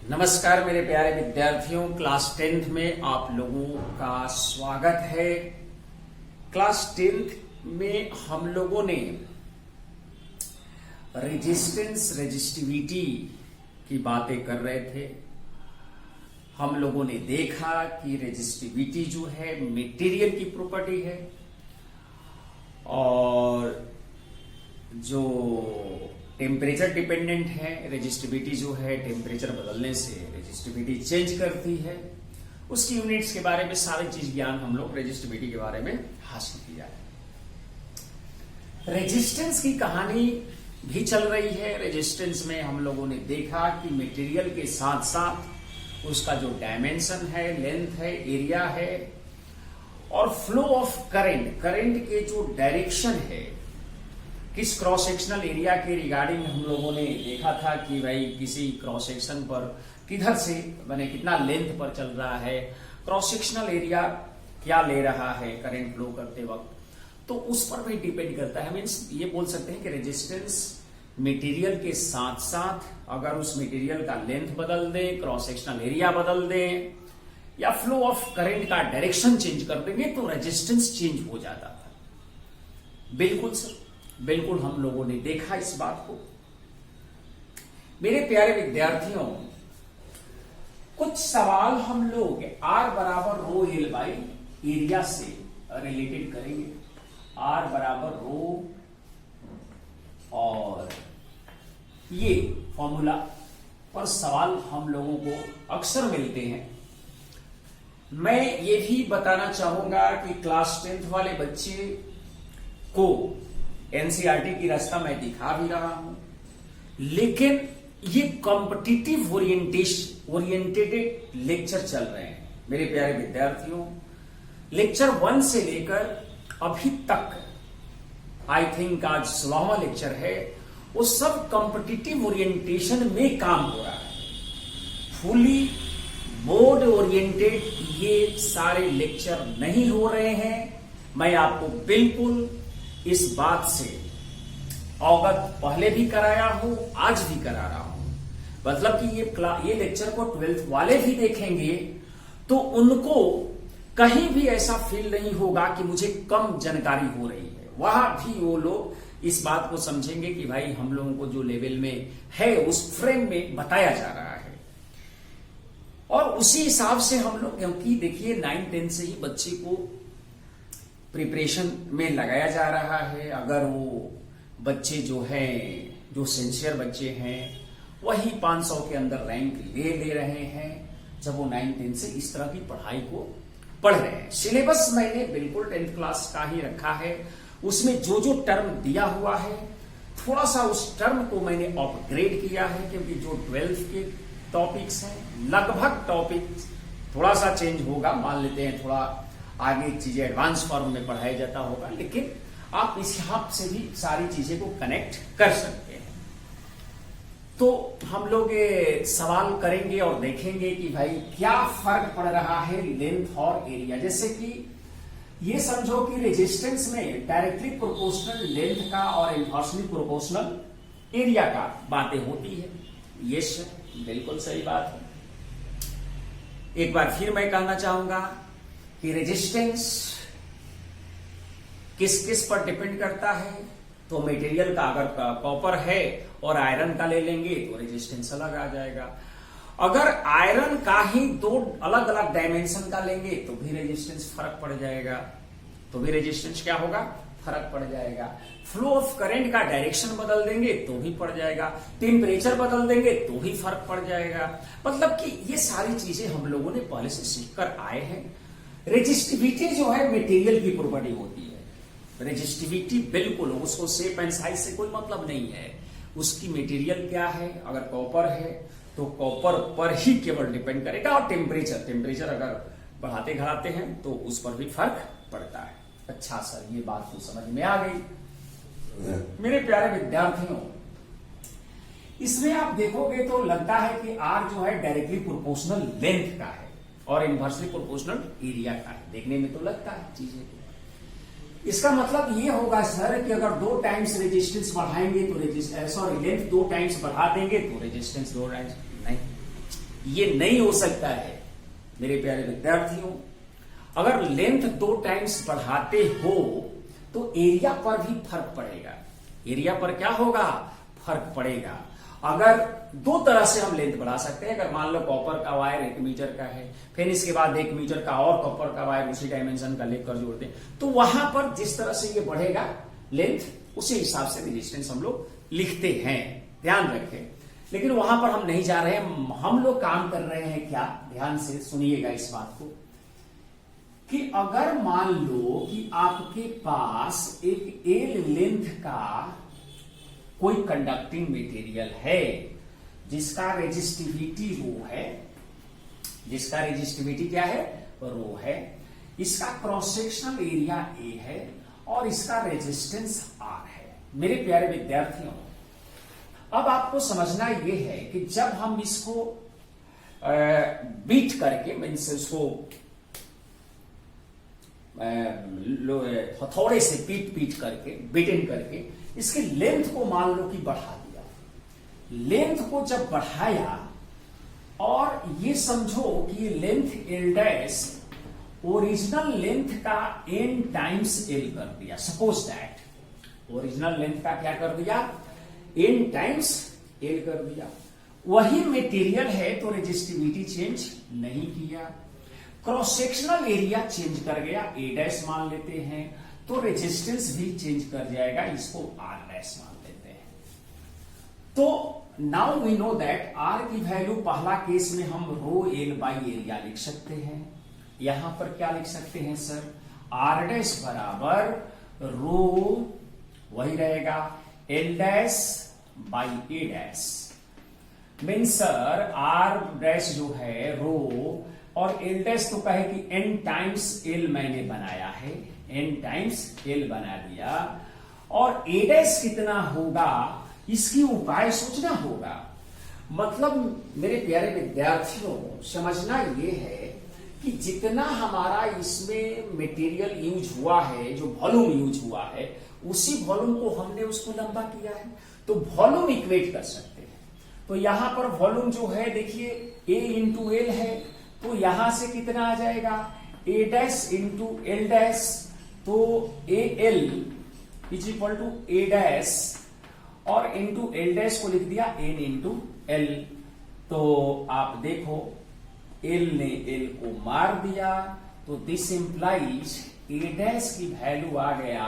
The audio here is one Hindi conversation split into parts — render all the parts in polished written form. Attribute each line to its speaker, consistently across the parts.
Speaker 1: नमस्कार मेरे प्यारे विद्यार्थियों, क्लास 10th में आप लोगों का स्वागत है। क्लास 10th में हम लोगों ने रेजिस्टेंस रेजिस्टिविटी की बातें कर रहे थे। हम लोगों ने देखा कि रेजिस्टिविटी जो है मटेरियल की प्रॉपर्टी है और जो टेम्परेचर डिपेंडेंट है। रेजिस्टिविटी जो है टेम्परेचर बदलने से रेजिस्टिविटी चेंज करती है। उसकी यूनिट्स के बारे में सारी चीज ज्ञान हम लोग रेजिस्टिविटी के बारे में हासिल किया है। रेजिस्टेंस की कहानी भी चल रही है। रेजिस्टेंस में हम लोगों ने देखा कि मटेरियल के साथ साथ उसका जो डायमेंशन है, लेंथ है, एरिया है और फ्लो ऑफ करंट, करंट के जो डायरेक्शन है, किस क्रॉस सेक्शनल एरिया के रिगार्डिंग हम लोगों ने देखा था कि भाई किसी क्रॉस सेक्शन पर किधर से माने कितना लेंथ पर चल रहा है, क्रॉस सेक्शनल एरिया क्या ले रहा है करंट फ्लो करते वक्त, तो उस पर भी डिपेंड करता है। मीन्स ये बोल सकते हैं कि रेजिस्टेंस मटेरियल के साथ साथ अगर उस मटेरियल का लेंथ बदल दे, क्रॉस सेक्शनल एरिया बदल दे या फ्लो ऑफ करंट का डायरेक्शन चेंज कर देंगे तो रेजिस्टेंस चेंज हो जाता था। बिल्कुल सर, बिल्कुल हम लोगों ने देखा इस बात को। मेरे प्यारे विद्यार्थियों, कुछ सवाल हम लोग R बराबर रो एल बाई एरिया से रिलेटेड करेंगे। R बराबर रो और ये फॉर्मूला पर सवाल हम लोगों को अक्सर मिलते हैं। मैं ये भी बताना चाहूंगा कि क्लास 10th वाले बच्चे को एनसीईआरटी की रास्ता मैं दिखा भी रहा हूं, लेकिन ये कॉम्पिटिटिव ओरिएंटेड लेक्चर चल रहे हैं। मेरे प्यारे विद्यार्थियों, लेक्चर 1 से लेकर अभी तक आई थिंक आज 16वां लेक्चर है, वो सब कॉम्पिटिटिव ओरिएंटेशन में काम हो रहा है। फुली बोर्ड ओरिएंटेड ये सारे लेक्चर नहीं हो रहे हैं। मैं आपको बिल्कुल इस बात से अवगत पहले भी कराया हूं, आज भी करा रहा हूं। मतलब कि ये लेक्चर को 12th वाले भी देखेंगे तो उनको कहीं भी ऐसा फील नहीं होगा कि मुझे कम जानकारी हो रही है। वहां भी वो लोग इस बात को समझेंगे कि भाई हम लोगों को जो लेवल में है उस फ्रेम में बताया जा रहा है और उसी हिसाब से हम लोग, क्योंकि देखिए 9-10 से ही बच्चे को प्रिपरेशन में लगाया जा रहा है। अगर वो बच्चे जो सिंसियर बच्चे हैं वही 500 के अंदर रैंक ले रहे हैं जब वो 9-10 से इस तरह की पढ़ाई को पढ़ रहे हैं। सिलेबस मैंने बिल्कुल 10th क्लास का ही रखा है। उसमें जो जो टर्म दिया हुआ है थोड़ा सा उस टर्म को मैंने अपग्रेड किया है, क्योंकि जो 12th के टॉपिक्स हैं लगभग टॉपिक थोड़ा सा चेंज होगा। मान लेते हैं थोड़ा आगे चीजें एडवांस फॉर्म में पढ़ाया जाता होगा, लेकिन आप इस हिसाब से भी सारी चीजें को कनेक्ट कर सकते हैं। तो हम लोग सवाल करेंगे और देखेंगे कि भाई क्या फर्क पड़ रहा है लेंथ और एरिया। जैसे कि ये समझो कि रेजिस्टेंस में डायरेक्टली प्रोपोर्शनल लेंथ का और इनवर्सली प्रोपोर्शनल एरिया का बातें होती है। यस, बिल्कुल सही बात है। एक बार फिर मैं कहना चाहूंगा कि रेजिस्टेंस किस किस पर डिपेंड करता है। तो मटेरियल का अगर कॉपर है और आयरन का ले लेंगे तो रेजिस्टेंस अलग आ जाएगा। अगर आयरन का ही 2 अलग अलग डायमेंशन का लेंगे तो भी रेजिस्टेंस फर्क पड़ जाएगा। तो भी रेजिस्टेंस क्या होगा, फर्क पड़ जाएगा। फ्लो ऑफ करंट का डायरेक्शन बदल देंगे तो भी पड़ जाएगा। टेम्परेचर बदल देंगे तो भी फर्क पड़ जाएगा। मतलब कि ये सारी चीजें हम लोगों ने पहले से सीखकर आए हैं। रेजिस्टिविटी जो है मटेरियल की प्रॉपर्टी होती है। रेजिस्टिविटी बिल्कुल उसको शेप एंड साइज से कोई मतलब नहीं है। उसकी मटेरियल क्या है, अगर कॉपर है तो कॉपर पर ही केवल डिपेंड करेगा। और टेम्परेचर अगर बढ़ाते घटाते हैं तो उस पर भी फर्क पड़ता है। अच्छा सर, ये बात तो समझ में आ गई। मेरे प्यारे विद्यार्थियों, इसमें आप देखोगे तो लगता है कि R जो है डायरेक्टली प्रोपोर्शनल लेंथ का है और इनवर्सली प्रोपोर्शनल एरिया का है। देखने में तो लगता है चीजें। इसका मतलब ये होगा सर कि अगर 2 टाइम्स रेजिस्टेंस बढ़ाएंगे तो लेंथ 2 टाइम्स बढ़ा देंगे तो रेजिस्टेंस 2 टाइम्स नहीं। ये नहीं हो सकता है मेरे प्यारे विद्यार्थियों। अगर लेंथ 2 टाइम्स बढ़ाते हो तो एरिया पर भी फर्क पड़ेगा। एरिया पर क्या होगा? फर्क पड़ेगा। अगर 2 तरह से हम लेंथ बढ़ा सकते हैं। अगर मान लो कॉपर का वायर 1 मीटर का है, फिर इसके बाद 1 मीटर का और कॉपर का वायर उसी डायमेंशन का लेकर जोड़ते हैं, तो वहां पर जिस तरह से ये बढ़ेगा लेंथ, उसी हिसाब से रेजिस्टेंस हम लोग लिखते हैं, ध्यान रखें। लेकिन वहां पर हम नहीं जा रहे हैं, हम लोग काम कर रहे हैं क्या, ध्यान से सुनिएगा इस बात को, कि अगर मान लो कि आपके पास एक एल लेंथ का कोई कंडक्टिंग मटेरियल है जिसका रेजिस्टिविटी रो है, जिसका रेजिस्टिविटी क्या है? रो है, इसका क्रॉस सेक्शनल एरिया ए है और इसका रेजिस्टेंस आर है। मेरे प्यारे विद्यार्थियों, अब आपको समझना यह है कि जब हम इसको बीट करके, मीन्स इसको हथौड़े से पीट करके, बीटन करके इसके लेंथ को मान लो कि बढ़ा दिया। लेंथ को जब बढ़ाया और ये समझो कि ये length L dash original length का n टाइम्स एल कर दिया। सपोज दैट ओरिजिनल लेंथ का क्या कर दिया? n टाइम्स एल कर दिया। वही मटेरियल है तो रेजिस्टिविटी चेंज नहीं किया, क्रॉस सेक्शनल एरिया चेंज कर गया, ए डैश मान लेते हैं, तो रेजिस्टेंस भी चेंज कर जाएगा, इसको आर डैश मान लेते हैं। तो now we know that R की वैल्यू पहला केस में हम रो एल बाई एरिया लिख सकते हैं। यहां पर क्या लिख सकते हैं सर? आर डैश बराबर रो, वही रहेगा, L dash by A dash. Mean sir R dash जो है रो और एल डैश तो कहे कि n टाइम्स एल मैंने बनाया है, n टाइम्स एल बना दिया, और ए डैश कितना होगा इसकी उपाय सोचना होगा। मतलब मेरे प्यारे विद्यार्थियों, समझना यह है कि जितना हमारा इसमें मटेरियल यूज हुआ है, जो वॉल्यूम यूज हुआ है, उसी वॉल्यूम को हमने उसको लंबा किया है, तो वॉल्यूम इक्वेट कर सकते हैं। तो यहां पर वॉल्यूम जो है देखिए ए इंटू एल है, तो यहां से कितना आ जाएगा? A dash into L dash, तो A L is equal to A dash और इंटू एल डैश को लिख दिया एन इंटू एल। तो आप देखो एल ने एल को मार दिया, तो दिस इंप्लाइज ए डैश की वैल्यू आ गया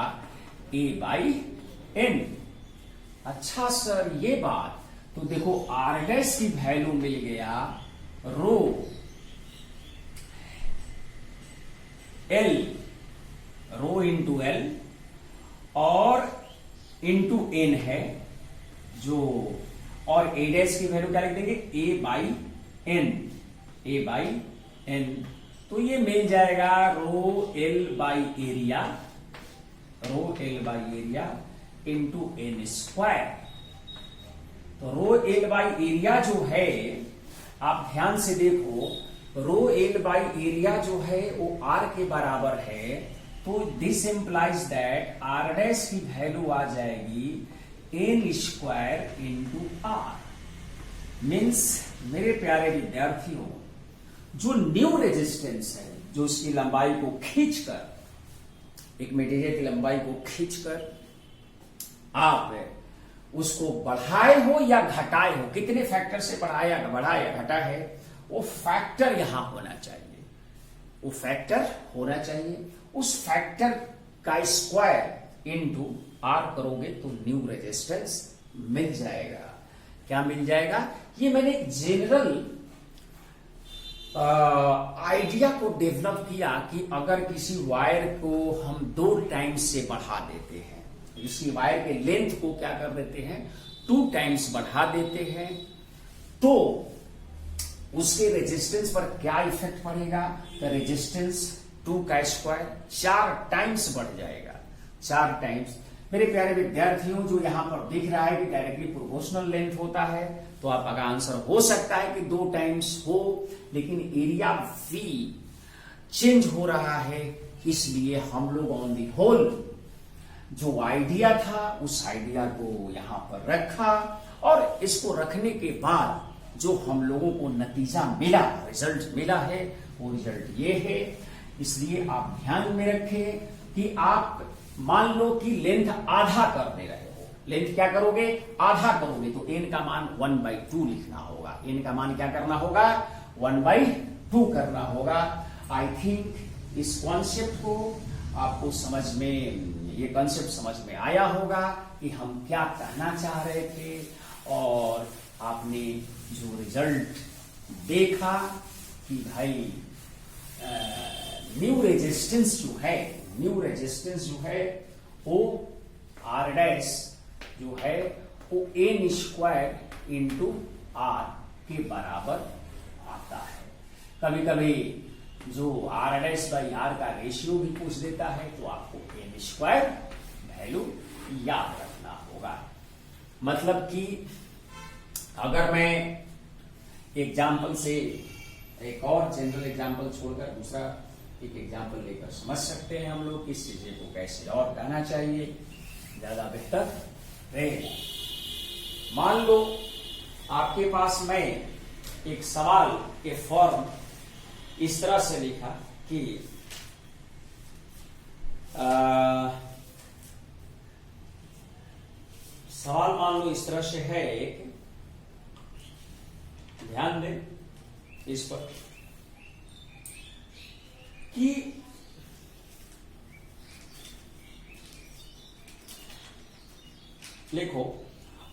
Speaker 1: ए बाई एन। अच्छा सर ये बात, तो देखो आर डैश की वैल्यू मिल गया rho L, rho into L और इंटू एन है जो, और ए डैश की वैल्यू क्या लिख देंगे? A by N, A by N. तो ये मिल जाएगा rho L by area, rho L by area into N square. तो रो एल बाई एरिया जो है, आप ध्यान से देखो, रो एल बाई एरिया जो है वो आर के बराबर है, तो this implies that R dash की वैल्यू आ जाएगी N square into R. Means मेरे प्यारे विद्यार्थियों, जो न्यू रेजिस्टेंस है, जो उसकी लंबाई को खींचकर, एक मटेरियल की लंबाई को खींचकर आप उसको बढ़ाए हो या घटाए हो, कितने फैक्टर से बढ़ाया या घटा है, वो फैक्टर यहां होना चाहिए, वो फैक्टर होना चाहिए। उस फैक्टर का स्क्वायर इनटू आर करोगे तो न्यू रेजिस्टेंस मिल जाएगा। क्या मिल जाएगा? ये मैंने जनरल आइडिया को डेवलप किया कि अगर किसी वायर को हम 2 टाइम्स से बढ़ा देते हैं, इसी वायर के लेंथ को क्या कर देते हैं? 2 टाइम्स बढ़ा देते हैं, तो उसके रेजिस्टेंस पर क्या इफेक्ट पड़ेगा? तो रेजिस्टेंस 2 का स्क्वायर 4 टाइम्स बढ़ जाएगा, 4 टाइम्स। मेरे प्यारे विद्यार्थियों, जो यहां पर दिख रहा है कि डायरेक्टली प्रोपोर्शनल लेंथ होता है, तो आपका आंसर हो सकता है कि 2 टाइम्स हो, लेकिन एरिया वी चेंज हो रहा है, इसलिए हम लोग ऑन दी होल जो आइडिया था उस आइडिया को यहां पर रखा, और इसको रखने के बाद जो हम लोगों को नतीजा मिला, रिजल्ट मिला है, वो रिजल्ट ये है। इसलिए आप ध्यान में रखें कि आप मान लो कि लेंथ आधा कर दे रहे हो, लेंथ क्या करोगे, आधा करोगे, तो n का मान 1/2 लिखना होगा। n का मान क्या करना होगा, 1/2 करना होगा। आई थिंक इस कॉन्सेप्ट को आपको समझ में, ये कॉन्सेप्ट समझ में आया होगा कि हम क्या कहना चाह रहे थे, और आपने जो रिजल्ट देखा कि भाई न्यू रेजिस्टेंस जो है वो R डैश जो है वो n² इंटू R के बराबर आता है। कभी कभी जो R डैश बाई R का रेशियो भी पूछ देता है, तो आपको n² वैल्यू याद रखना होगा। मतलब कि अगर मैं एग्जाम्पल से एक और जनरल एग्जाम्पल छोड़कर दूसरा एक एग्जाम्पल लेकर समझ सकते हैं हम लोग इस चीज को कैसे और कहना चाहिए, ज्यादा बेहतर रहेगा। मान लो आपके पास मैं एक सवाल के फॉर्म इस तरह से लिखा कि सवाल मान लो इस तरह से है, एक ध्यान दें इस पर कि लिखो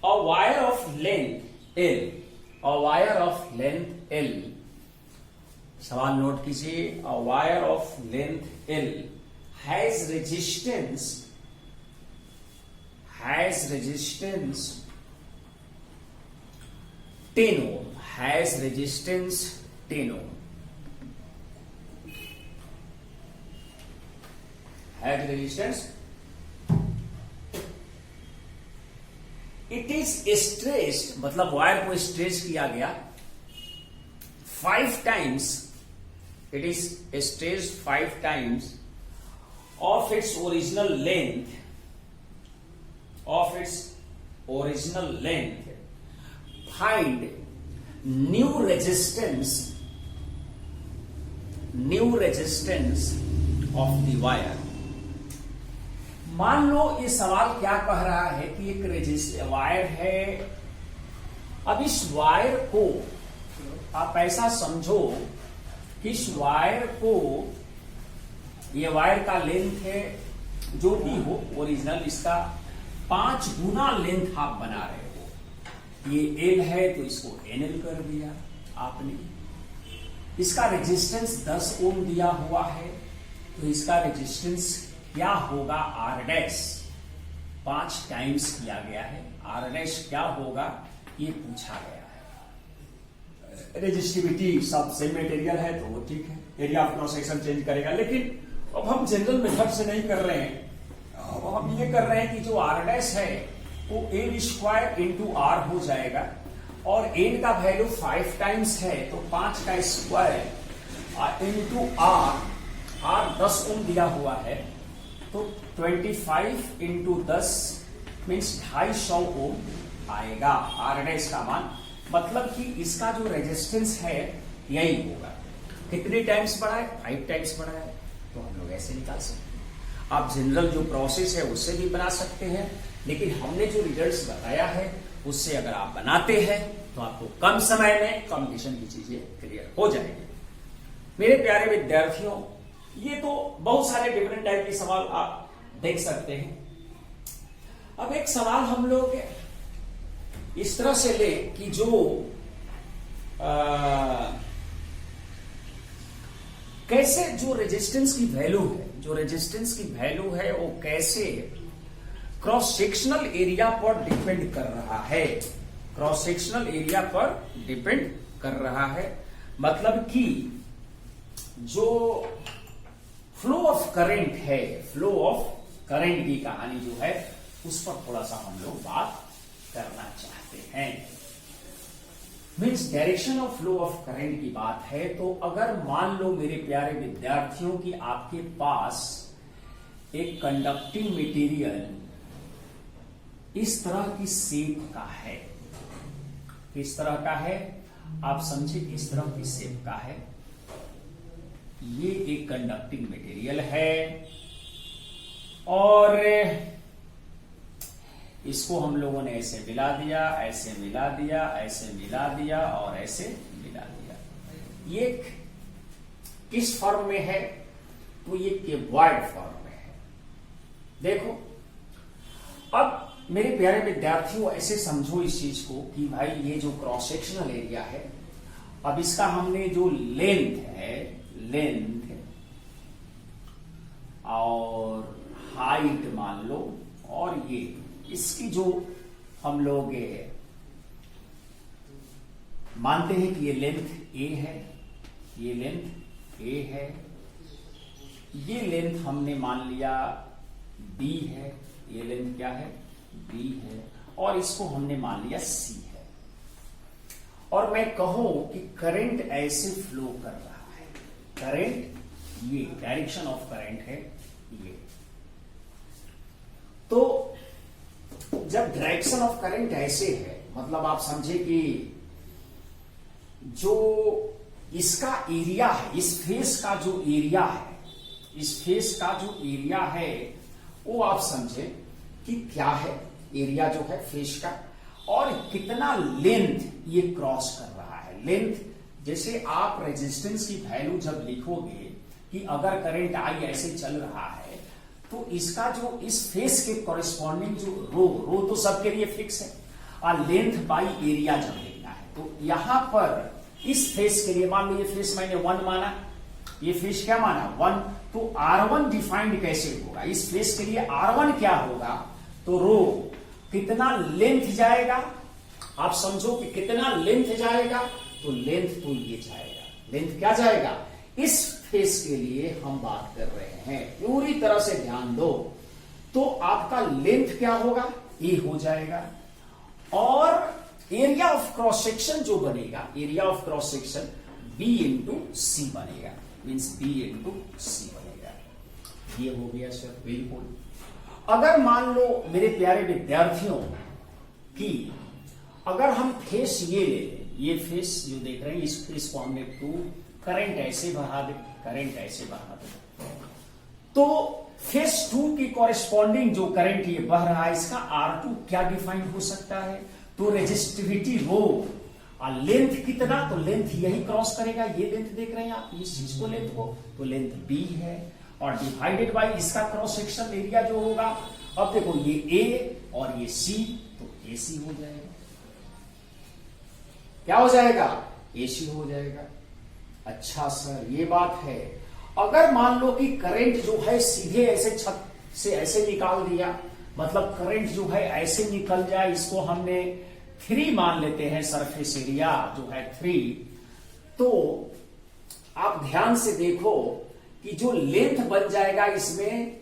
Speaker 1: a wire of length L, सवाल नोट कीजिए, a wire of length L has resistance 10 ohm, has resistance 10 ohm, has resistance, it is stretched, मतलब वायर को स्ट्रेच किया गया 5 times, it is stretched 5 times of its original length, find new resistance of the wire। मान लो ये सवाल क्या कह रहा है कि एक वायर है। अब इस वायर को आप ऐसा समझो कि इस वायर को, ये वायर का लेंथ है जो भी हो ओरिजिनल, इसका 5 गुना लेंथ आप बना रहे हो। ये L है तो इसको NL कर दिया आपने। इसका रेजिस्टेंस 10 ओम दिया हुआ है, तो इसका रेजिस्टेंस क्या होगा, R डैश 5 टाइम्स किया गया है, R डैश क्या होगा ये पूछा गया है। रेजिस्टिविटी सब सेम मटेरियल है तो वो ठीक है, area of cross section change करेगा, लेकिन अब हम जनरल मेथड से नहीं कर रहे हैं। अब हम ये कर रहे हैं कि जो R डैश है वो N² इंटू R हो जाएगा, और N का वैल्यू 5 टाइम्स है तो 5 का स्क्वायर इंटू R 10 ओम दिया हुआ है, तो 25 इंटू 10 मीन्स 250 ओम आएगा R डैश का मान। मतलब कि इसका जो रेजिस्टेंस है यही होगा। कितने टाइम्स बढ़ा है, 5 टाइम्स बढ़ा है, तो हम लोग ऐसे निकाल सकते हैं। आप जनरल जो प्रोसेस है उससे भी बना सकते हैं, लेकिन हमने जो रिजल्ट्स बताया है उससे अगर आप बनाते हैं तो आपको कम समय में कॉम्पिटिशन की चीजें क्लियर हो जाएंगी। मेरे प्यारे विद्यार्थियों, ये तो बहुत सारे डिफरेंट टाइप के सवाल आप देख सकते हैं। अब एक सवाल हम लोग इस तरह से ले कि जो कैसे जो रेजिस्टेंस की वैल्यू है वो कैसे क्रॉस सेक्शनल एरिया पर डिपेंड कर रहा है। मतलब कि जो फ्लो ऑफ करंट की कहानी जो है उस पर थोड़ा सा हम लोग बात करना चाहते हैं। Means direction of flow of current की बात है, तो अगर मान लो मेरे प्यारे विद्यार्थियों कि आपके पास एक कंडक्टिंग मटेरियल इस तरह की शेप का है, किस तरह का है, आप समझे कि इस तरह की शेप का है, ये एक कंडक्टिंग मटेरियल है और इसको हम लोगों ने ऐसे मिला दिया, ऐसे मिला दिया, ऐसे मिला दिया और ऐसे मिला दिया। ये किस फॉर्म में है? तो ये क्यूबॉइड फॉर्म में है। देखो, अब मेरे प्यारे विद्यार्थियों ऐसे समझो इस चीज को कि भाई ये जो क्रॉस सेक्शनल एरिया है, अब इसका हमने जो लेंथ है, लेंथ और हाइट मान लो, और ये इसकी जो हम लोग मानते हैं कि ये लेंथ ए है, ये लेंथ ए है, ये लेंथ हमने मान लिया बी है, ये लेंथ क्या है? बी है, और इसको हमने मान लिया सी है। और मैं कहूं कि करंट ऐसे फ्लो कर रहा है, करंट ये डायरेक्शन ऑफ करंट है ये। तो जब डायरेक्शन ऑफ करंट ऐसे है, मतलब आप समझे कि जो इसका एरिया है, इस फेस का जो एरिया है, इस फेस का जो एरिया है वो आप समझे कि क्या है, एरिया जो है फेस का, और कितना लेंथ ये क्रॉस कर रहा है। लेंथ, जैसे आप रेजिस्टेंस की वैल्यू जब लिखोगे कि अगर करंट आई ऐसे चल रहा है तो इसका जो इस फेस के कॉरेस्पॉन्डिंग जो रो तो सबके लिए फिक्स है, और लेंथ बाई एरिया जब लिखना है तो यहां पर इस फेस के लिए मान लो ये फेस मैंने 1 माना, ये फेस क्या माना? 1, तो R1 डिफाइंड कैसे होगा? इस फेस के लिए R1 क्या होगा? तो रो कितना लेंथ जाएगा, आप समझो कि कितना लेंथ जाएगा, तो लेंथ तो ये जाएगा, लेंथ क्या जाएगा? इस फेस के लिए हम बात कर रहे हैं, पूरी तरह से ध्यान दो। तो आपका लेंथ क्या होगा? ए हो जाएगा, और एरिया ऑफ क्रॉस सेक्शन जो बनेगा, area of cross section B into C बनेगा, मीन्स बी इंटू सी बनेगा। ये हो गया सर, बिल्कुल। अगर मान लो मेरे प्यारे विद्यार्थियों कि अगर हम फेस ये ले लें, ये फेस जो देख रहे हैं, इस फेस को हमने टू, करंट ऐसे बढ़ा दे, करंट ऐसे बढ़ा दे, तो फेस 2 की कॉरेस्पॉन्डिंग जो करंट ये बह रहा है, इसका R2 क्या डिफाइन हो सकता है? तो रेजिस्टिविटी रो, और लेंथ कितना? तो लेंथ यही क्रॉस करेगा, ये लेंथ देख रहे हैं आप, इस चीज को लेंथ को, तो लेंथ बी है, और डिवाइडेड बाय इसका क्रॉस सेक्शन एरिया जो होगा, अब देखो ये ए और ये सी, तो एसी हो जाएगा। क्या हो जाएगा? एसी हो जाएगा। अच्छा सर, ये बात है। अगर मान लो कि करंट जो है सीधे ऐसे छत से ऐसे निकाल दिया, मतलब करंट जो है ऐसे निकल जाए, इसको हमने 3 मान लेते हैं, सरफेस एरिया जो है 3, तो आप ध्यान से देखो कि जो लेंथ बन जाएगा इसमें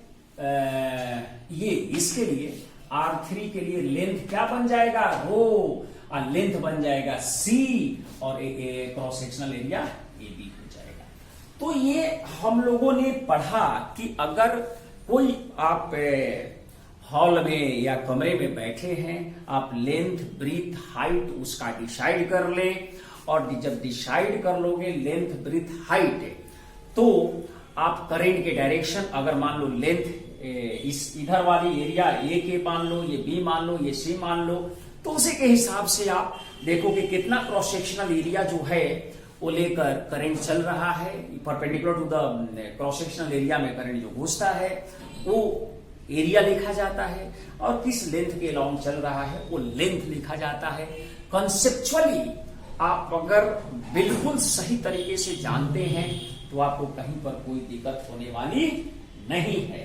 Speaker 1: ये इसके लिए R3 के लिए लेंथ क्या बन जाएगा? रो, और लेंथ बन जाएगा सी, और क्रॉस सेक्शनल एरिया AB हो जाएगा। तो ये हम लोगों ने पढ़ा कि अगर कोई आप हॉल में या कमरे में बैठे हैं, आप लेंथ, ब्रीथ, हाइट उसका डिसाइड कर ले, और जब डिसाइड कर लोगे लेंथ, ब्रीथ, हाइट, तो आप करंट के डायरेक्शन, अगर मान लो लेंथ इस इधर वाली एरिया ए के मान लो, ये बी मान लो, ये सी मान लो, तो उसी के हिसाब से आप देखो कि कितना क्रॉस सेक्शनल एरिया जो है वो लेकर करंट चल रहा है, perpendicular to the cross sectional area में करंट जो घुसता है वो एरिया लिखा जाता है, और किस लेंथ के अलोंग चल रहा है वो लेंथ लिखा जाता है। कंसेप्चुअली आप अगर बिल्कुल सही तरीके से जानते हैं तो आपको कहीं पर कोई दिक्कत होने वाली नहीं है,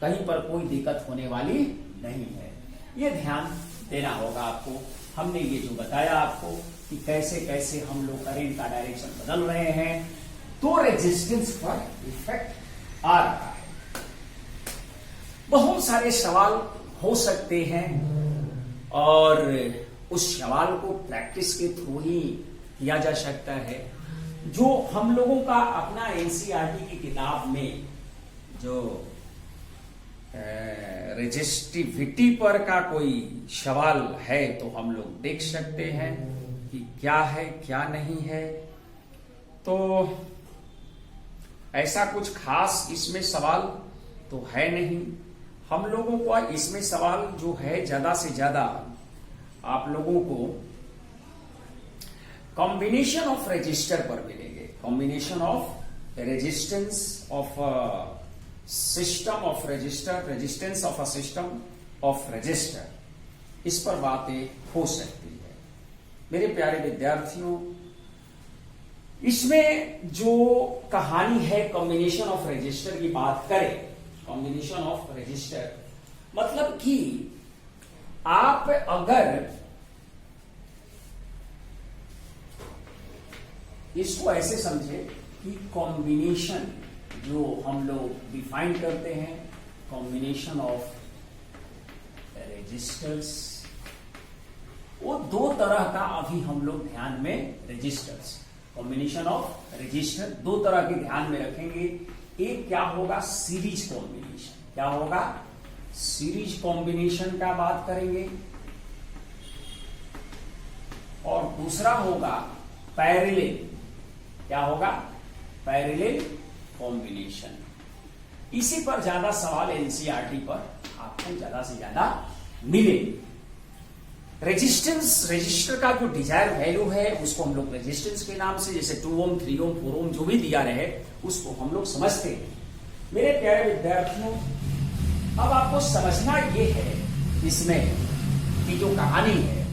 Speaker 1: कहीं पर कोई दिक्कत होने वाली नहीं है। ये ध्यान देना होगा आपको। हमने ये जो बताया आपको कि कैसे कैसे हम लोग करंट का डायरेक्शन बदल रहे हैं, तो रेजिस्टेंस पर इफेक्ट आ रहा है। बहुत सारे सवाल हो सकते हैं, और उस सवाल को प्रैक्टिस के थ्रू ही किया जा सकता है। जो हम लोगों का अपना एनसीईआरटी की किताब में जो रेजिस्टिविटी पर का कोई सवाल है तो हम लोग देख सकते हैं। कि क्या है क्या नहीं है। तो ऐसा कुछ खास इसमें सवाल तो है नहीं। हम लोगों को इसमें सवाल जो है ज्यादा से ज्यादा आप लोगों को कॉम्बिनेशन ऑफ रजिस्टर पर मिलेंगे। Combination of resistance of system of register, resistance of a system of register, इस पर बातें हो सकती है। मेरे प्यारे विद्यार्थियों, इसमें जो कहानी है कॉम्बिनेशन ऑफ रजिस्टर की बात करें, कॉम्बिनेशन ऑफ रजिस्टर मतलब कि आप अगर इसको ऐसे समझे कि कॉम्बिनेशन जो हम लोग डिफाइन करते हैं, कॉम्बिनेशन ऑफ रजिस्टर्स, वो दो तरह का अभी हम लोग ध्यान में, रजिस्टर्स, कॉम्बिनेशन ऑफ रजिस्टर दो तरह के ध्यान में रखेंगे। एक क्या होगा, सीरीज कॉम्बिनेशन। क्या होगा, सीरीज कॉम्बिनेशन का बात करेंगे। और दूसरा होगा पैरेलल। क्या होगा, पैरेलल कॉम्बिनेशन। इसी पर ज्यादा सवाल एनसीईआरटी पर आपको ज्यादा से ज्यादा मिलेंगे। रेजिस्टेंस, रजिस्टर का जो डिजायर वैल्यू है उसको हम लोग रेजिस्टेंस के नाम से, जैसे 2 ओम 3 ओम 4 ओम जो भी दिया रहे उसको हम लोग समझते हैं। मेरे प्यारे विद्यार्थियों, अब आपको समझना ये है इसमें कि जो कहानी है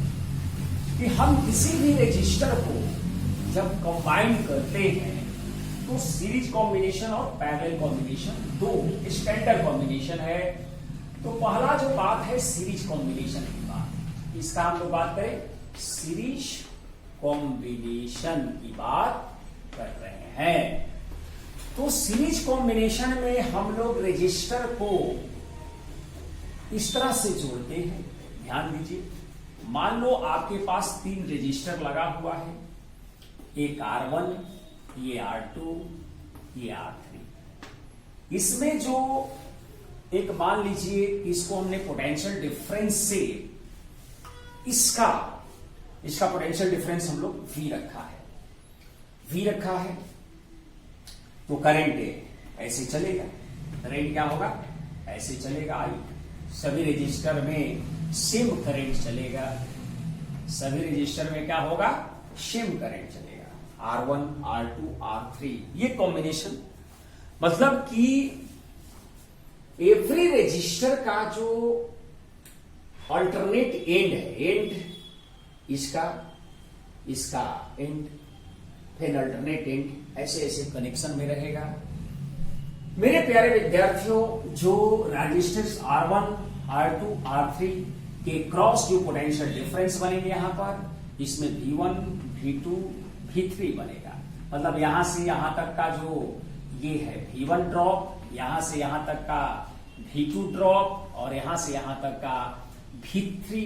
Speaker 1: कि हम किसी भी रजिस्टर को जब कंबाइन करते हैं तो सीरीज कॉम्बिनेशन और पैरेलल कॉम्बिनेशन दो स्टैंडर्ड कॉम्बिनेशन है। तो पहला जो बात है सीरीज कॉम्बिनेशन की बात, इसका हम लोग बात करें, सीरीज कॉम्बिनेशन की बात कर रहे हैं। तो सीरीज कॉम्बिनेशन में हम लोग रजिस्टर को इस तरह से जोड़ते हैं। ध्यान दीजिए, मान लो आपके पास 3 रजिस्टर लगा हुआ है, एक R1, ये R2, ये R3। इसमें जो एक मान लीजिए इसको हमने पोटेंशियल डिफरेंस से इसका पोटेंशियल डिफरेंस हम लोग V रखा है। तो करंट ऐसे चलेगा, करंट क्या होगा, ऐसे चलेगा। आई सभी रजिस्टर में सेम करंट चलेगा, सभी रजिस्टर में क्या होगा, सेम करंट चलेगा। R1, R2, R3, ये कॉम्बिनेशन मतलब कि एवरी रजिस्टर का जो अल्टरनेट एंड है, एंड इसका एंड, फिर अल्टरनेट एंड, ऐसे ऐसे कनेक्शन में रहेगा। मेरे प्यारे विद्यार्थियों, जो रजिस्टर्स R1, R2, R3 के क्रॉस जो पोटेंशियल डिफरेंस बनेंगे यहां पर, इसमें V1, V2, V3 बनेगा। मतलब यहां से यहां तक का जो ये है V1 ड्रॉप, यहां से यहां तक का V2 ड्रॉप, और यहां से यहां तक का V3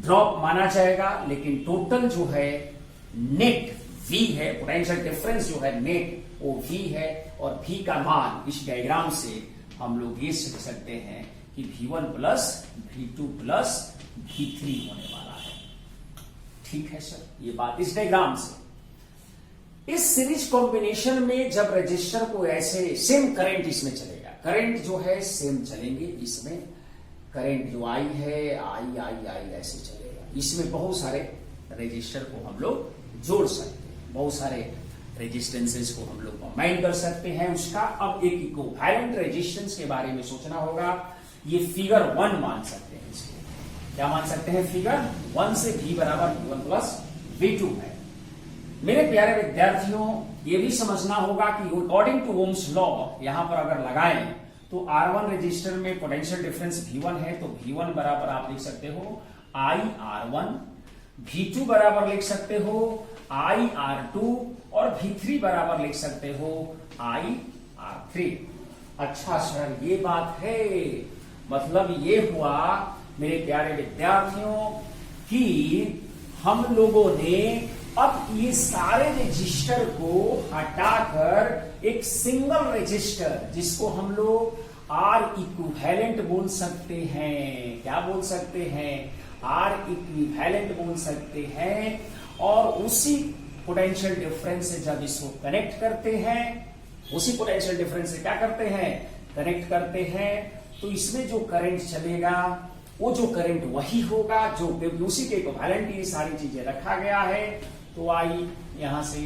Speaker 1: ड्रॉप माना जाएगा। लेकिन टोटल जो है नेट V है, पोटेंशियल डिफरेंस जो है नेट वो V है। और V का मान इस डायग्राम से हम लोग ये समझ सकते हैं कि V1 plus V2 plus V3 होने वाला है। ठीक है सर, ये बात इस डायग्राम से। इस सीरीज कॉम्बिनेशन में जब रजिस्टर को ऐसे सेम करंट इसमें चलेगा, करंट जो है सेम चलेंगे, इसमें करंट जो आई है आई ऐसे चलेगा। इसमें बहुत सारे रजिस्टर को हम लोग जोड़ सकते हैं, बहुत सारे रेजिस्टेंसेस को हम लोग कंबाइन कर सकते हैं। उसका अब एक इक्विवेलेंट रेजिस्टेंस के बारे में सोचना होगा। ये फिगर 1 मान सकते हैं, इसको क्या मान सकते हैं, फिगर 1 से V बराबर V1 प्लस V2 है। मेरे प्यारे विद्यार्थियों, ये भी समझना होगा कि अकॉर्डिंग टू ओम्स लॉ यहां पर अगर लगाएं तो R1 रजिस्टर में पोटेंशियल डिफरेंस V1 है, तो V1 बराबर आप लिख सकते हो IR1, V2 बराबर लिख सकते हो IR2, और V3 बराबर लिख सकते हो IR3। अच्छा सर, ये बात है, मतलब ये हुआ मेरे प्यारे विद्यार्थियों कि हम लोगों ने अब ये सारे रजिस्टर को हटाकर एक सिंगल रजिस्टर, जिसको हम लोग R इक्विवेलेंट बोल सकते हैं, क्या बोल सकते हैं, R इक्विवेलेंट बोल सकते हैं। और उसी पोटेंशियल डिफरेंस से जब इसको कनेक्ट करते हैं, उसी पोटेंशियल डिफरेंस से क्या करते हैं, कनेक्ट करते हैं, तो इसमें जो करंट चलेगा वो जो करंट वही होगा जो उसी के इक्विवेलेंट ये सारी चीजें रखा गया है। तो आई यहां से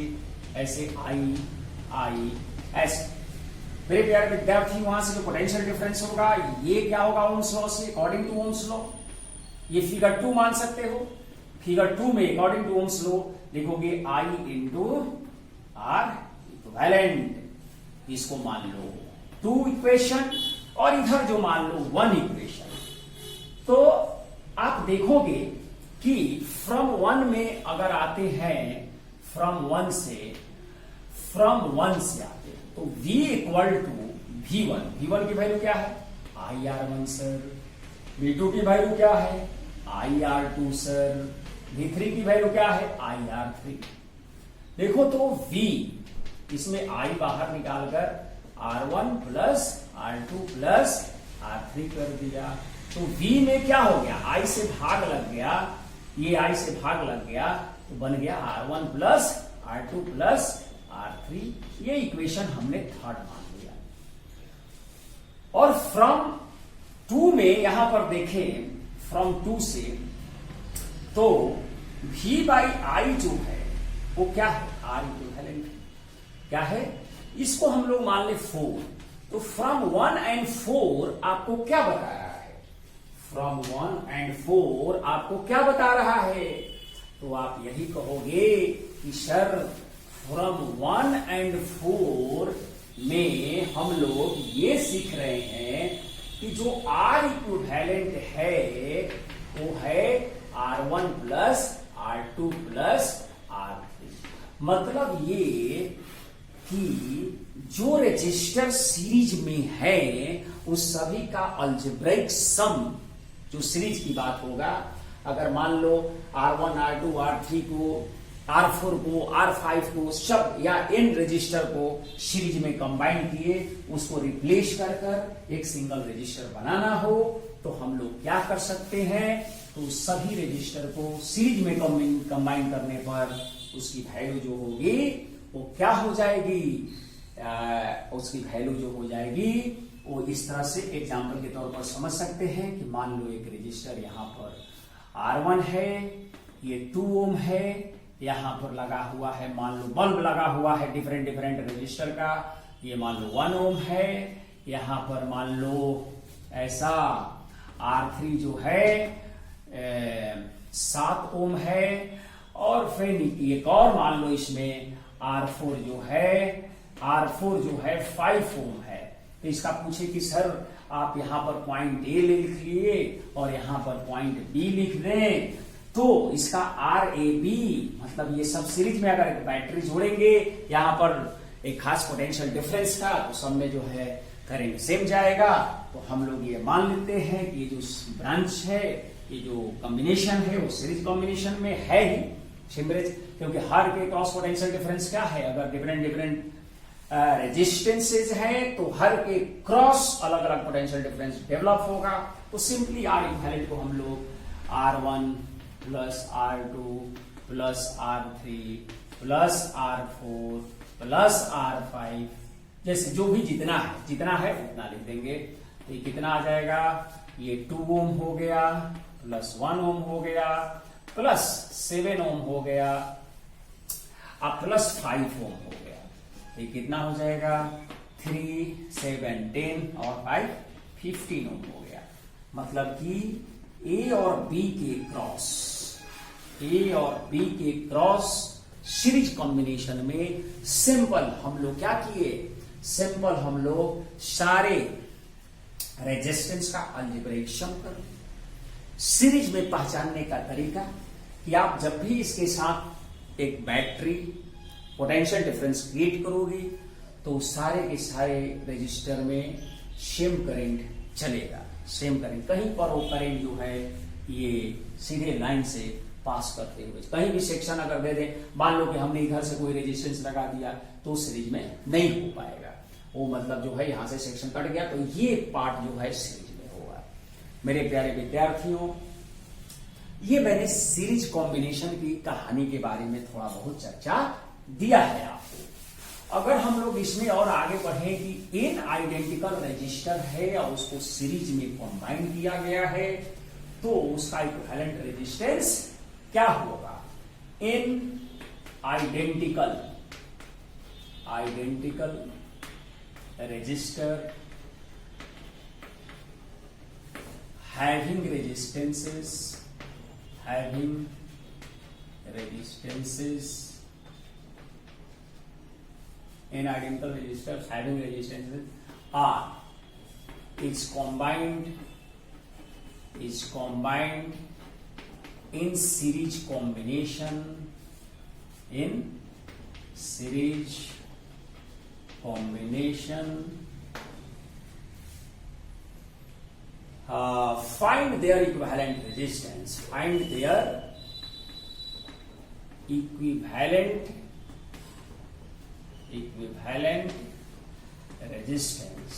Speaker 1: ऐसे आई ऐसे। मेरे प्यारे विद्यार्थी, वहां से जो पोटेंशियल डिफरेंस होगा ये क्या होगा ओम्स लॉ से, अकॉर्डिंग टू ओम्स लॉ। ये फिगर 2 मान सकते हो। फिगर 2 में अकॉर्डिंग टू ओम्स लॉ लिखोगे आई इंटू आर इक्विवेलेंट, इसको मान लो 2 इक्वेशन और इधर जो मान लो 1 इक्वेशन। तो आप देखोगे कि फ्रॉम 1 में अगर आते हैं, फ्रॉम 1 से आते हैं तो V इक्वल टू V1 की वैल्यू क्या है IR1 सर, V2 की वैल्यू क्या है IR2 सर, V3 की वैल्यू क्या है IR3। देखो तो V, इसमें I बाहर निकालकर R1 plus R2 plus R3 कर दिया, तो V में क्या हो गया, I से भाग लग गया, ये I से भाग लग गया तो बन गया R1 plus R2 plus R3। ये इक्वेशन हमने थर्ड मान लिया। और फ्रॉम 2 में यहां पर देखें, फ्रॉम 2 से तो V बाई I जो है वो क्या है R इक्विवेलेंट क्या है, इसको हम लोग मान ले 4। तो फ्रॉम 1 एंड 4 आपको क्या बता रहा है, फ्रॉम 1 एंड 4 आपको क्या बता रहा है, तो आप यही कहोगे कि सर फ्रॉम 1 एंड 4 में हम लोग ये सीख रहे हैं कि जो R इक्विवेलेंट है वो है R1 plus R2 plus R3। मतलब ये कि जो रजिस्टर सीरीज में है उस सभी का अलजेब्रिक सम, जो सीरीज की बात होगा, अगर मान लो R1 R2 R3 को R4 को R5 को सब या n रजिस्टर को सीरीज में कंबाइन किए, उसको रिप्लेस कर कर एक सिंगल रजिस्टर बनाना हो तो हम लोग क्या कर सकते हैं, तो सभी रजिस्टर को सीरीज में कंबाइन करने पर उसकी वैल्यू जो होगी वो क्या हो जाएगी, उसकी वैल्यू जो हो जाएगी वो इस तरह से एग्जांपल के तौर पर समझ सकते हैं कि मान लो एक रजिस्टर यहाँ पर R1 है, ये 2 ओम है, यहां पर लगा हुआ है मान लो बल्ब लगा हुआ है डिफरेंट रजिस्टर का, ये मान लो 1 ओम है, यहां पर मान लो ऐसा R3 जो है 7 ओम है, और फिर एक और मान लो इसमें R4 जो है 5 ओम है। तो इसका पूछे कि सर आप यहां पर पॉइंट ए लिख लिए और यहां पर पॉइंट बी लिख दें, तो इसका RAB मतलब ये सब सीरीज में अगर बैटरी जोड़ेंगे यहां पर एक खास पोटेंशियल डिफरेंस का, तो सब में जो है करंट सेम जाएगा। तो हम लोग ये मान लेते हैं कि ये जो ब्रांच है, ये जो कॉम्बिनेशन है वो सीरीज कॉम्बिनेशन में है ही सिमरेज, क्योंकि हर के क्रॉस पोटेंशियल डिफरेंस क्या है, अगर डिफरेंट रेजिस्टेंसेज है तो हर के क्रॉस अलग अलग पोटेंशियल डिफरेंस डेवलप होगा। तो सिंपली R इक्विवेलेंट को हम लोग R1 plus R2 plus R3 plus R4 plus R5 जैसे जो भी जितना है उतना लिख देंगे। तो ये कितना आ जाएगा, ये 2 ओम हो गया प्लस 1 ओम हो गया प्लस 7 ओम हो गया अब प्लस 5 ओम हो गया। ये कितना हो जाएगा 3 7 10 और 5 15 ओम हो गया। मतलब कि A और B के क्रॉस सीरीज कॉम्बिनेशन में सिंपल हम लोग क्या किए, सिंपल हम लोग सारे रेजिस्टेंस का अलजेब्रिक सम कर। सीरीज में पहचानने का तरीका कि आप जब भी इसके साथ एक बैटरी पोटेंशियल डिफरेंस क्रिएट करोगे तो सारे के सारे रजिस्टर में सेम करंट चलेगा, सेम करंट, कहीं पर वो करंट जो है ये सीधे लाइन से पास करते हुए, कहीं भी सेक्शन अगर दे दें, मान लो कि हमने इधर से कोई रेजिस्टेंस लगा दिया तो सीरीज में नहीं हो पाएगा, वो मतलब जो है यहां से सेक्शन कट गया तो ये पार्ट जो है सीरीज में होगा। मेरे प्यारे विद्यार्थियों, ये मैंने सीरीज कॉम्बिनेशन की कहानी के बारे में थोड़ा बहुत चर्चा दिया है आपको। अगर हम लोग इसमें और आगे बढ़े कि एन आइडेंटिकल रजिस्टर है और उसको सीरीज में कंबाइन किया गया है तो उसका इक्विवेलेंट रेजिस्टेंस क्या होगा। N identical resistor having resistances in identical resistors having resistances are is combined in series combination find their equivalent resistance. Find their equivalent resistance.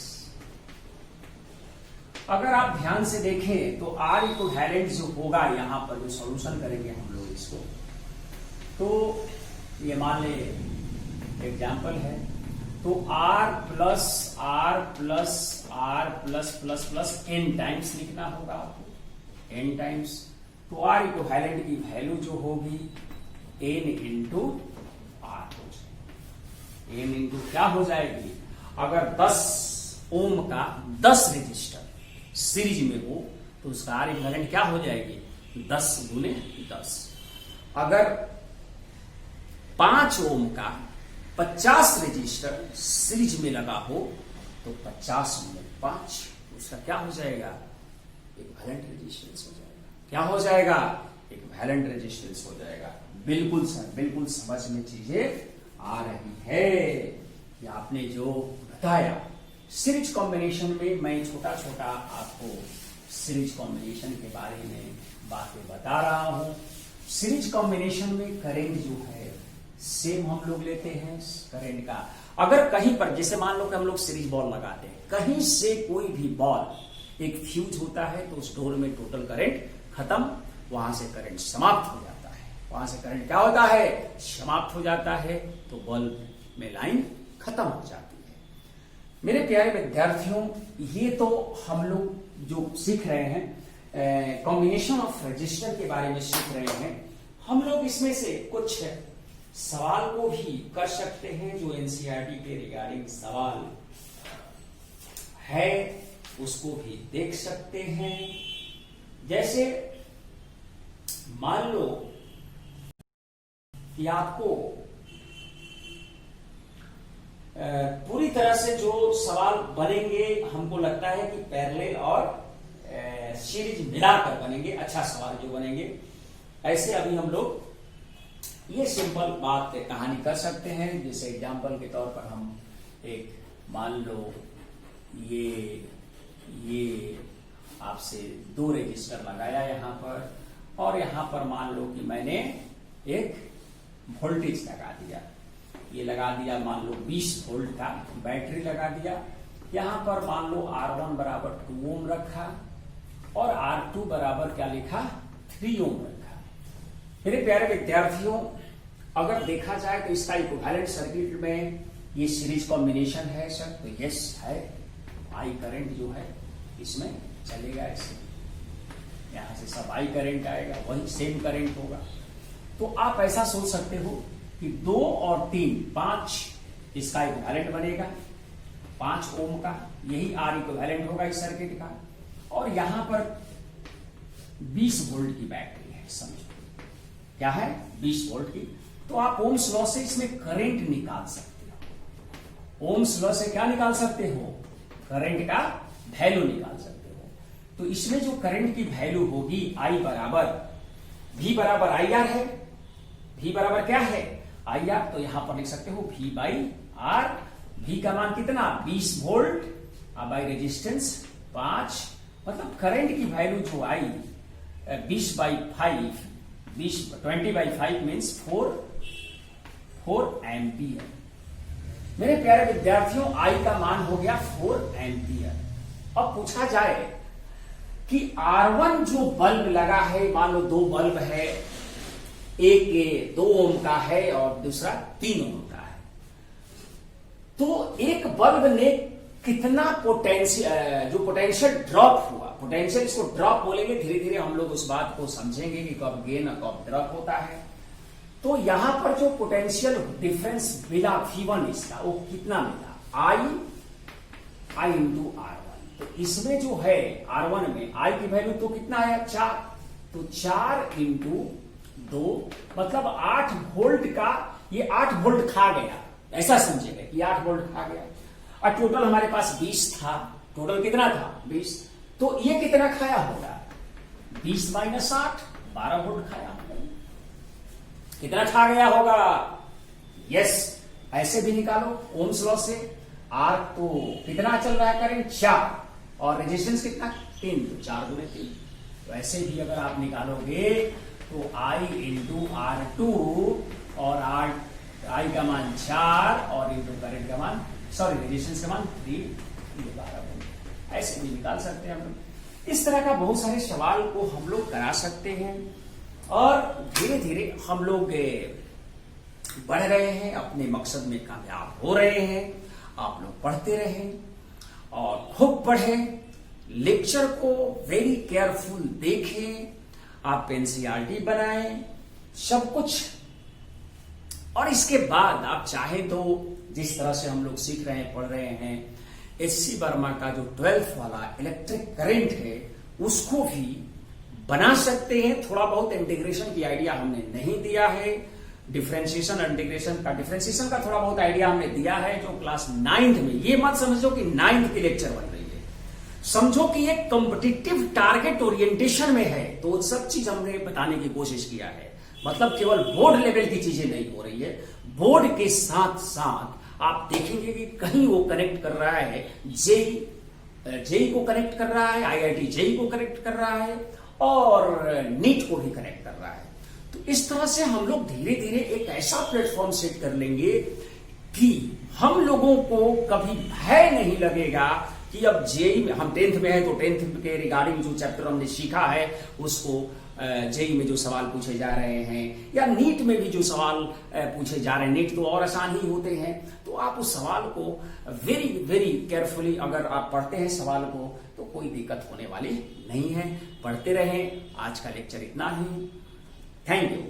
Speaker 1: अगर आप ध्यान से देखें तो R इक्विवेलेंट जो होगा यहां पर जो सॉल्यूशन करेंगे हम लोग इसको, तो ये मान ले एग्जाम्पल है, तो R प्लस n टाइम्स लिखना होगा आपको, n टाइम्स। तो R इक्विवेलेंट की वैल्यू जो होगी n इंटू R हो जाएगी। n इंटू क्या हो जाएगी, अगर 10 ओम का 10 रजिस्टर सीरीज में हो तो उसका R इक्विवेलेंट क्या हो जाएगी 10 गुने 10। अगर 5 ओम का 50 रजिस्टर सीरीज में लगा हो तो 50 में 5 उसका क्या हो जाएगा इक्विवेलेंट रेजिस्टेंस हो जाएगा। क्या हो जाएगा इक्विवेलेंट रेजिस्टेंस हो जाएगा। बिल्कुल सर, बिल्कुल समझ में चीजें आ रही है कि आपने जो बताया। सीरीज कॉम्बिनेशन में मैं छोटा छोटा आपको सीरीज कॉम्बिनेशन के बारे में बातें बता रहा हूं। सीरीज कॉम्बिनेशन में करेंट जो है सेम हम लोग लेते हैं करंट का। अगर कहीं पर जैसे मान लो कि हम लोग सीरीज बॉल लगाते हैं, कहीं से कोई भी बॉल एक फ्यूज होता है तो उस डोर में टोटल करंट खत्म, वहां से करंट समाप्त हो जाता है। वहां से करंट क्या होता है समाप्त हो जाता है, तो बल्ब में लाइन खत्म हो जाती है। मेरे प्यारे विद्यार्थियों, ये तो हम लोग जो सीख रहे हैं कॉम्बिनेशन ऑफ रजिस्टर के बारे में सीख रहे हैं। हम लोग इसमें से कुछ सवाल को भी कर सकते हैं जो एनसीईआरटी के रिगार्डिंग सवाल है उसको भी देख सकते हैं। जैसे मान लो कि आपको पूरी तरह से जो सवाल बनेंगे हमको लगता है कि पैरेलल और सीरीज मिलाकर बनेंगे, अच्छा सवाल जो बनेंगे ऐसे। अभी हम लोग ये सिंपल बात कहानी कर सकते हैं। जैसे एग्जांपल के तौर पर हम एक मान लो ये आपसे 2 रजिस्टर लगाया यहां पर, और यहां पर मान लो कि मैंने एक वोल्टेज लगा दिया, ये लगा दिया मान लो 20 वोल्ट का बैटरी लगा दिया। यहां पर मान लो R1 बराबर 2 ओम रखा और R2 बराबर क्या लिखा 3 ओम रखा। मेरे प्यारे विद्यार्थियों, अगर देखा जाए तो इसका इक्विवेलेंट सर्किट में ये सीरीज कॉम्बिनेशन है सर, तो यस है। आई करंट जो है इसमें चलेगा ऐसे, यहां से सब आई करंट आएगा, वही सेम करंट होगा। तो आप ऐसा सोच सकते हो कि 2 और 3 5 इसका इक्विवेलेंट बनेगा 5 ओम का, यही आर इक्विवेलेंट होगा इस सर्किट का। और यहां पर 20 वोल्ट की बैटरी है, समझो क्या है 20 वोल्ट की। तो आप ओम्स लॉ से इसमें करंट निकाल सकते हो। ओम्स लॉ से क्या निकाल सकते हो करंट का वैल्यू निकाल सकते हो। तो इसमें जो करंट की वैल्यू होगी आई बराबर V बराबर आई आर है। V बराबर क्या है आई आर, तो यहां पर लिख सकते हो V बाई आर। V का मान कितना 20 वोल्ट, बाई रेजिस्टेंस 5, मतलब करंट की वैल्यू जो आई 20/5 20/5 मीन्स 4 एम्पियर। मेरे प्यारे विद्यार्थियों, आई का मान हो गया 4 एम्पियर। अब पूछा जाए कि R1 जो बल्ब लगा है, मान लो 2 बल्ब है, एक 2 ओम का है और दूसरा 3 ओम का है, तो एक बल्ब ने कितना पोटेंशियल, जो पोटेंशियल ड्रॉप हुआ, पोटेंशियल इसको ड्रॉप बोलेंगे, धीरे धीरे हम लोग उस बात को समझेंगे कि कब गेन और कब ड्रॉप होता है। तो यहां पर जो पोटेंशियल डिफरेंस मिला V1 इसका, वो कितना मिला, I इंटू R1। तो इसमें जो है R1 में I की वैल्यू तो कितना आया, 4, तो 4 इंटू 2 मतलब 8 वोल्ट का, ये 8 वोल्ट खा गया, ऐसा समझेगा कि 8 वोल्ट खा गया। और टोटल हमारे पास 20 था, टोटल कितना था 20, तो ये कितना खाया होगा, 20 माइनस 8, 12 वोल्ट खाया होगा। कितना खा गया होगा, यस, ऐसे भी निकालो ओम्स लॉ से। आर तो कितना चल रहा है करंट, 4, और रेजिस्टेंस कितना 3, तो 4 गुणे 3। तो ऐसे भी अगर आप निकालोगे तो I इंटू R2 और I का मान 4 और इंटू करंट का मान, सॉरी रेजिस्टेंस का मान 3, 12 वोल्ट, ऐसे भी निकाल सकते हैं हम लोग। इस तरह का बहुत सारे सवाल को हम लोग करा सकते हैं और धीरे धीरे हम लोग बढ़ रहे हैं, अपने मकसद में कामयाब हो रहे हैं। आप लोग पढ़ते रहें और खूब पढ़ें, लेक्चर को वेरी केयरफुल देखें, आप एनसीईआरटी बनाएं, सब कुछ। और इसके बाद आप चाहें तो जिस तरह से हम लोग सीख रहे हैं, पढ़ रहे हैं, एचसी वर्मा का जो 12th वाला इलेक्ट्रिक करंट है उसको भी बना सकते हैं। थोड़ा बहुत इंटीग्रेशन की आइडिया हमने नहीं दिया है, डिफरेंशिएशन इंटीग्रेशन का, डिफरेंशिएशन का थोड़ा बहुत आइडिया हमने दिया है जो क्लास 9th में, ये मत समझो कि 9th की लेक्चर बन रही है, समझो कि एक कॉम्पिटिटिव टारगेट ओरिएंटेशन में है, तो सब चीज हमने बताने की कोशिश किया है। मतलब केवल बोर्ड लेवल की चीजें नहीं हो रही है, बोर्ड के साथ साथ आप देखेंगे कि कहीं वो कनेक्ट कर रहा है, जेई को कनेक्ट कर रहा है, आईआईटी जेई को कनेक्ट कर रहा है और नीट को भी कनेक्ट कर रहा है। तो इस तरह से हम लोग धीरे धीरे एक ऐसा प्लेटफॉर्म सेट कर लेंगे कि हम लोगों को कभी भय नहीं लगेगा कि अब जेई में, हम 10th में है तो 10th के रिगार्डिंग जो चैप्टर हमने सीखा है उसको जेई में जो सवाल पूछे जा रहे हैं या नीट में भी जो सवाल पूछे जा रहे हैं, नीट तो और आसान ही होते हैं, तो आप उस सवाल को वेरी वेरी केयरफुली अगर आप पढ़ते हैं सवाल को तो कोई दिक्कत होने वाली नहीं है। पढ़ते रहें। आज का लेक्चर इतना ही। Thank you.